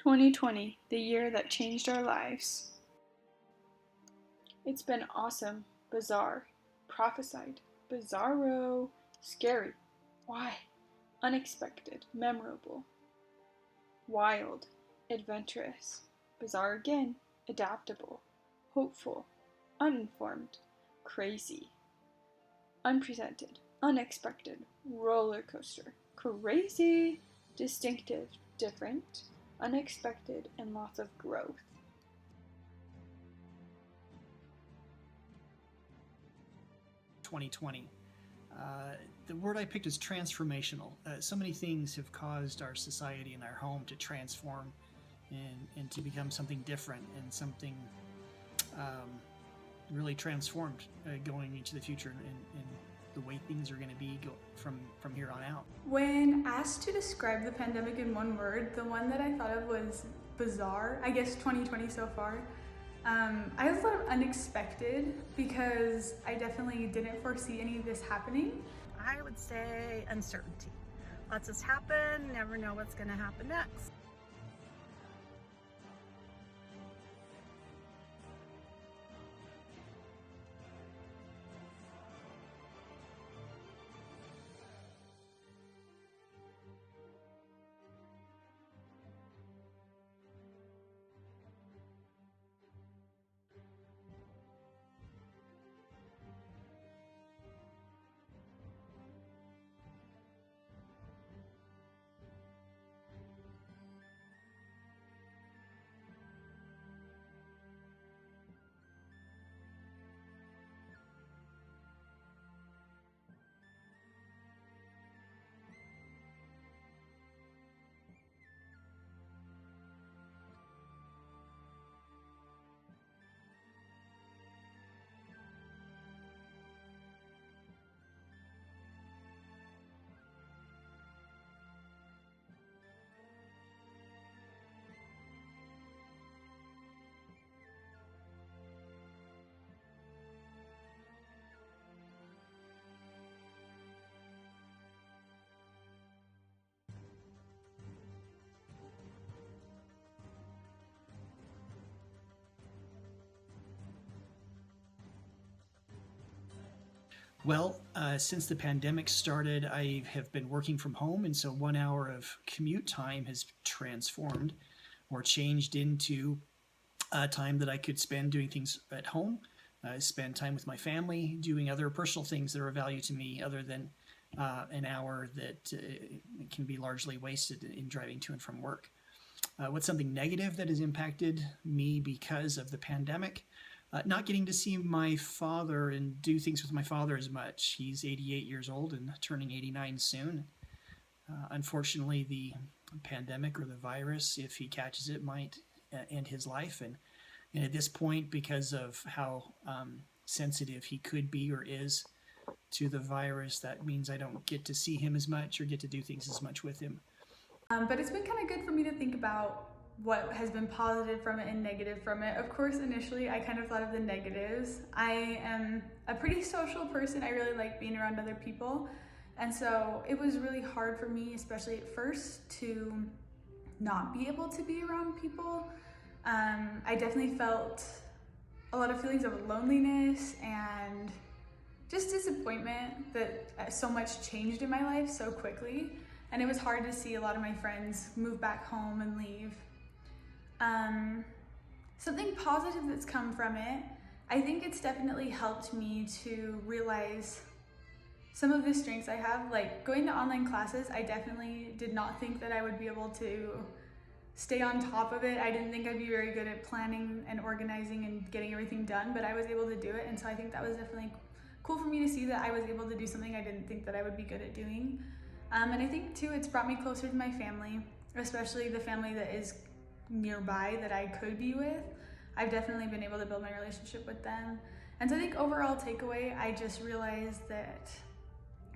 2020, the year that changed our lives. It's been awesome, bizarre, prophesied, bizarro, scary. Why? Unexpected, memorable, wild, adventurous, bizarre again, adaptable, hopeful, uninformed, crazy, unprecedented, unexpected, roller coaster, crazy, distinctive, different, unexpected, and lots of growth. 2020. The word I picked is transformational. So many things have caused our society and our home to transform and to become something different and something really transformed going into the future and the way things are going to be from here on out. When asked to describe the pandemic in one word, the one that I thought of was bizarre. I guess 2020 so far. I also thought of unexpected because I definitely didn't foresee any of this happening. I would say uncertainty. Lots has happened, never know what's going to happen next. Well, since the pandemic started, I have been working from home, and so 1 hour of commute time has transformed or changed into time that I could spend doing things at home, spend time with my family, doing other personal things that are of value to me other than an hour that can be largely wasted in driving to and from work. What's something negative that has impacted me because of the pandemic? Not getting to see my father and do things with my father as much. He's 88 years old and turning 89 soon. Unfortunately, the pandemic or the virus, if he catches it, might end his life. And at this point, because of how sensitive he could be or is to the virus, that means I don't get to see him as much or get to do things as much with him. But it's been kind of good for me to think about what has been positive from it and negative from it. Of course, initially I kind of thought of the negatives. I am a pretty social person. I really like being around other people. And so it was really hard for me, especially at first, to not be able to be around people. I definitely felt a lot of feelings of loneliness and just disappointment that so much changed in my life so quickly. And it was hard to see a lot of my friends move back home and leave. Something positive that's come from it, I think it's definitely helped me to realize some of the strengths I have. Like going to online classes, I definitely did not think that I would be able to stay on top of it. I didn't think I'd be very good at planning and organizing and getting everything done, but I was able to do it. And so I think that was definitely cool for me to see that I was able to do something I didn't think that I would be good at doing. And I think too, it's brought me closer to my family, especially the family that is nearby that I could be with. I've definitely been able to build my relationship with them. And so I think overall takeaway, I just realized that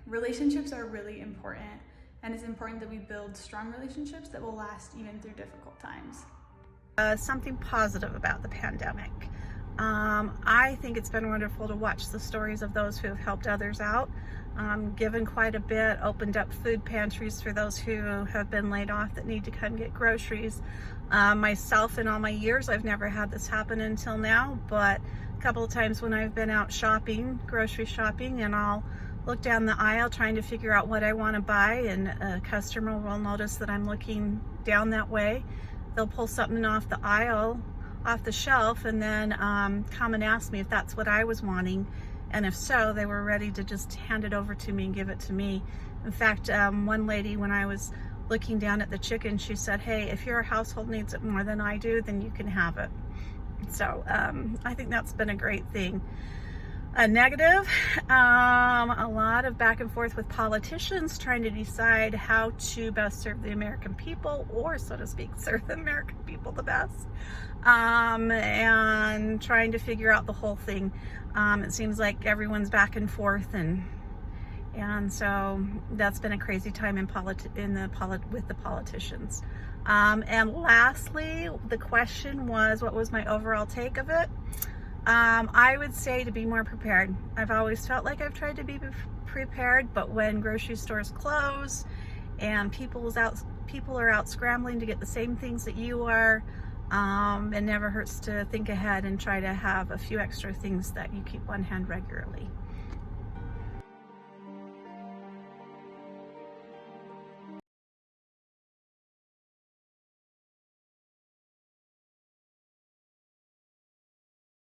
relationships are really important, and it's important that we build strong relationships that will last even through difficult times. Something positive about the pandemic. I think it's been wonderful to watch the stories of those who have helped others out, given quite a bit, opened up food pantries for those who have been laid off that need to come get groceries. Myself, in all my years, I've never had this happen until now, but a couple of times when I've been out shopping, grocery shopping, and I'll look down the aisle trying to figure out what I want to buy, and a customer will notice that I'm looking down that way. They'll pull something off the aisle, off the shelf, and then come and ask me if that's what I was wanting, and if so, they were ready to just hand it over to me and give it to me. In fact, one lady, when I was looking down at the chicken, she said, "Hey, if your household needs it more than I do, then you can have it." So I think that's been a great thing. A negative, a lot of back and forth with politicians trying to decide how to best serve the American people, or so to speak, serve the American people the best, and trying to figure out the whole thing. It seems like everyone's back and forth, and so that's been a crazy time with the politicians. And lastly, the question was, what was my overall take of it? I would say to be more prepared. I've always felt like I've tried to be prepared, but when grocery stores close and people are out scrambling to get the same things that you are, it never hurts to think ahead and try to have a few extra things that you keep on hand regularly.